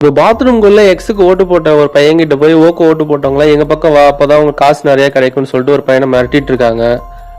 இப்போ பாத்ரூம்குள்ள எக்ஸுக்கு ஓட்டு போட்ட ஒரு பையன்கிட்ட போய் ஓக்கு ஓட்டு போட்டவங்களா எங்க பக்கம் வா, அப்பதான் உங்களுக்கு காசு நிறைய கிடைக்கும்னு சொல்லிட்டு ஒரு பையனை மிரட்டிட்டு இருக்காங்க.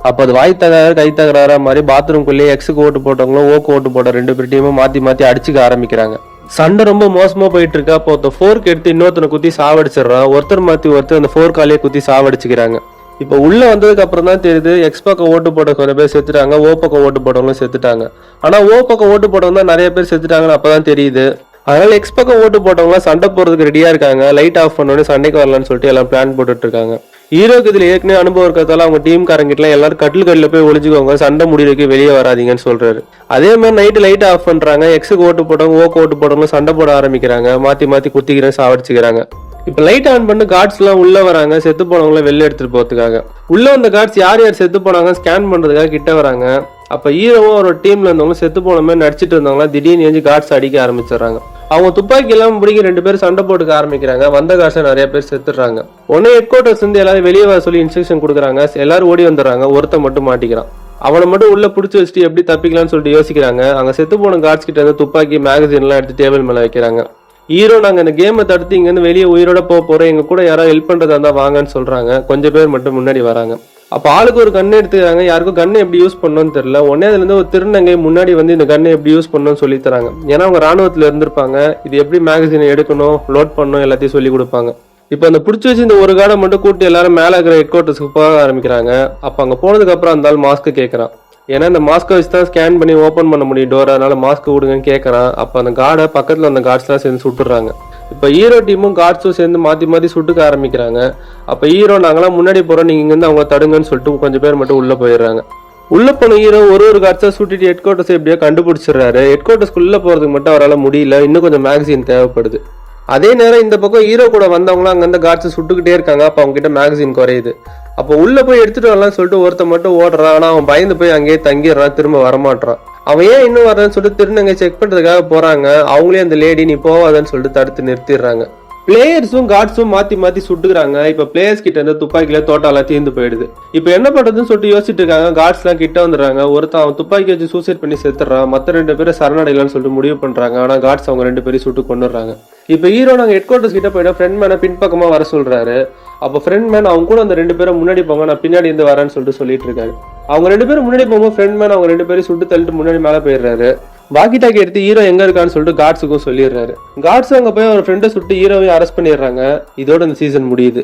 அப்போ அது வாய் தகராறு கை தகராற மாதிரி பாத்ரூம்குள்ளேயே எக்ஸுக்கு ஓட்டு போட்டவங்களும் ஓக்கு ஓட்டு போட்ட 2 பேர்ட்டையும் மாத்தி மாத்தி அடிச்சுக்க ஆரம்பிக்கிறாங்க. சண்டை ரொம்ப மோசமா போயிட்டு இருக்கு. அப்போ ஒருத்த ஃபோர்க் எடுத்து இன்னொருத்தனை குத்தி சாவடிச்சிடறான். ஒருத்தர் மாத்தி ஒருத்தர் அந்த ஃபோர்க்காலேயே குத்தி சாவடிச்சுக்கிறாங்க. இப்போ உள்ள வந்ததுக்கு அப்புறம் தான் தெரியுது எக்ஸ் பக்கம் ஓட்டு போட்ட கொஞ்சம் பேர் செத்துட்டாங்க, ஓ பக்கம் ஓட்டு போட்டவங்களும் செத்துட்டாங்க. ஆனா ஓ பக்கம் ஓட்டு போட்டவங்க தான் நிறைய பேர் செத்துட்டாங்கன்னு அப்பதான் தெரியுது. அதனால எக்ஸ் பக்கம் ஓட்டு போட்டவங்க சண்டை போறதுக்கு ரெடியா இருக்காங்க. லைட் ஆஃப் பண்ணோடனே சண்டைக்கு வரலான்னு சொல்லிட்டு எல்லாம் பிளான் போட்டுட்டு இருக்காங்க. ஹீரோக்கு இதுல ஏற்கனவே அனுபவம் இருக்கிறதால அவங்க டீம்காரங்கிட்ட எல்லாரும் கட்டில போய் ஒளிஞ்சுக்கோங்க, சண்டை முடிவுக்கு வெளியே வராதீங்கன்னு சொல்றாரு. அதே மாதிரி நைட்டு லைட் ஆஃப் பண்றாங்க. எக்ஸுக்கு ஓட்டு போட்டவங்க ஓக்கு ஓட்டு போட்டவங்க சண்டை போட ஆரம்பிக்கிறாங்க. மாத்தி மாத்தி குத்திக்கிறேன் சாவடிச்சுக்கிறாங்க. இப்ப லைட் ஆன் பண்ணி கார்ட்ஸ் எல்லாம் உள்ள வராங்க. செத்து போனவங்களை வெளில எடுத்துட்டு போறதுக்காக. உள்ள வந்த கார்ட்ஸ் யார் யார் செத்து போனாங்க ஸ்கேன் பண்றதுக்காக கிட்ட வராங்க. அப்ப ஹீரோவும் ஒரு டீம்ல இருந்தவங்க செத்து போன மாதிரி நடிச்சிட்டு இருந்தவங்களா திடீர்னு எஞ்சி கார்ட்ஸ் அடிக்க ஆரம்பிச்சிடறாங்க. அவங்க துப்பாக்கி எல்லாம் பிடிக்க 2 பேரும் சண்டை போட்டுக்க ஆரம்பிக்கிறாங்க. வந்த காசை நிறைய பேர் செத்துடுறாங்க. உடனே ஹெட் குவார்டர்ஸ் வந்து எல்லாரும் வெளியே வர சொல்லி இன்ஸ்ட்ரக்ஷன் கொடுக்குறாங்க. எல்லாரும் ஓடி வந்துடுறாங்க. ஒருத்த மட்டும் மாட்டிக்கிறான். அவனை மட்டும் உள்ள பிடிச்சி வச்சுட்டு எப்படி தப்பிக்கலாம்னு சொல்லிட்டு யோசிக்கிறாங்க. அங்க செத்து போன கார்ட்ஸ் கிட்ட இருந்து துப்பாக்கி மேகசின் எல்லாம் எடுத்து டேபிள் மேல வைக்கிறாங்க. ஹீரோ நாங்க இந்த கேமை தடுத்து இங்க இருந்து வெளியே உயிரோட போறோம், எங்க கூட யாராவது ஹெல்ப் பண்றதா இருந்தா வாங்கன்னு சொல்றாங்க. கொஞ்சம் பேர் மட்டும் முன்னாடி வராங்க. அப்ப ஆளுக்கு ஒரு கண்ணு எடுத்துக்கிறாங்க. யாருக்கும் கண்ணை எப்படி யூஸ் பண்ணணும்னு தெரியல. உடனே அதுல இருந்து ஒரு திருநங்கை முன்னாடி வந்து இந்த கண்ணை எப்படி யூஸ் பண்ணணும்னு சொல்லி தராங்க. ஏன்னா அவங்க ராணுவத்துல இருந்திருப்பாங்க. இது எப்படி மேகசினை எடுக்கணும், லோட் பண்ணணும் எல்லாத்தையும் சொல்லி கொடுப்பாங்க. இப்ப அந்த பிடிச்சி வச்சு இந்த ஒரு கார்டை மட்டும் கூட்டி எல்லாரும் மேல இருக்கிற ஹெட் குவார்டர்ஸ்க்கு போக ஆரம்பிக்கிறாங்க. அப்ப அங்க போனதுக்கு அப்புறம் அந்த மாஸ்க் கேட்கறான். ஏன்னா இந்த மாஸ்கை வச்சு தான் ஸ்கேன் பண்ணி ஓப்பன் பண்ண முடியும் டோர், அதனால மாஸ்க் விடுங்கன்னு கேட்கறான். அப்ப அந்த கார்டை பக்கத்துல அந்த கார்ட்ஸ் எல்லாம் சேர்ந்து சுட்டுறாங்க. இப்ப ஹீரோ டீமும் கார்ட்ஸும் சேர்ந்து மாத்தி மாத்தி சுட்டுக்க ஆரம்பிக்கிறாங்க. அப்ப ஹீரோ நாங்களாம் முன்னாடி போறோம், நீங்க இங்க இருந்து அவங்க தடுங்கன்னு சொல்லிட்டு கொஞ்சம் பேர் மட்டும் உள்ள போயிடுறாங்க. உள்ள போன ஹீரோ ஒரு கார்ட்ஸா சுட்டிட்டு ஹெட் குவார்டர்ஸ் எப்படியோ கண்டுபிடிச்சிடுறாரு. ஹெட் குவார்டர்ஸ்குள்ள போறதுக்கு மட்டும் அவரால் முடியல. இன்னும் கொஞ்சம் மேகசின் தேவைப்படுது. அதே நேரம் இந்த பக்கம் ஹீரோ கூட வந்தவங்களும் அங்க இருந்து கார்ட்ஸ் சுட்டுக்கிட்டே இருக்காங்க. அப்ப அவங்க கிட்ட மேகசின் குறையுது. அப்போ உள்ள போய் எடுத்துட்டு வரலாம்னு சொல்லிட்டு ஒருத்த மட்டும் ஓடுறான். ஆனா அவன் பயந்து போய் அங்கேயே தங்கிடுறான், திரும்ப வரமாட்டான். அவன் ஏன் இன்னும் வரலன்னு சொல்லிட்டு திருநங்கை செக் பண்றதுக்காக போறாங்க. அவங்களே அந்த லேடி நீ போவாதன்னு சொல்லிட்டு தடுத்து நிறுத்திடுறாங்க. பிளேயர்ஸும் கார்ட்ஸும் மாத்தி மாத்தி சுட்டுக்கிறாங்க. இப்ப பிளேயர்ஸ் கிட்ட இருந்து துப்பாக்கில தோட்டாலாம் தீர்ந்து போயிடுது. இப்ப என்ன பண்றதுன்னு சொல்லிட்டு யோசிச்சுட்டு இருக்காங்க. கார்ட்ஸ் எல்லாம் கிட்ட வந்துடுறாங்க. ஒருத்தன் அவன் துப்பாக்கி வச்சு சூசைட் பண்ணி செத்துறான். மத்த 2 பேரும் சரணடையலாம்னு சொல்லிட்டு முடிவு பண்றாங்க. ஆனா கார்ட்ஸ் அவங்க 2 பேரும் சுட்டு கொண்டுறாங்க. இப்ப ஹீரோ நாங்க ஹெட் குவார்டர்ஸ் கிட்ட போயிட்டா ஃப்ரெண்ட் மேனை பின்பக்கமா வர சொல்றாரு. அப்ப ஃப்ரெண்ட் மேன் அவங்க கூட அந்த 2 பேரும் முன்னாடி போங்க, நான் பின்னாடி இருந்து வரேன்னு சொல்லிட்டு இருக்காரு. அவங்க 2 பேரும் முன்னாடி போகும்போது ஃப்ரெண்ட் மேன் அவங்க 2 பேரும் சுட்டு தள்ளிட்டு முன்னாடி மேல போயிடுறாரு. வாக்கி டாக்கி எடுத்து ஹீரோ எங்க இருக்கான்னு சொல்லிட்டு கார்ட்ஸுக்கும் சொல்லிடுறாரு. கார்ட்ஸ் அங்க போய் அவர் ஃப்ரெண்டை சுட்டு ஹீரோவையும் அரெஸ்ட் பண்ணிடுறாங்க. இதோட இந்த சீசன் முடியுது.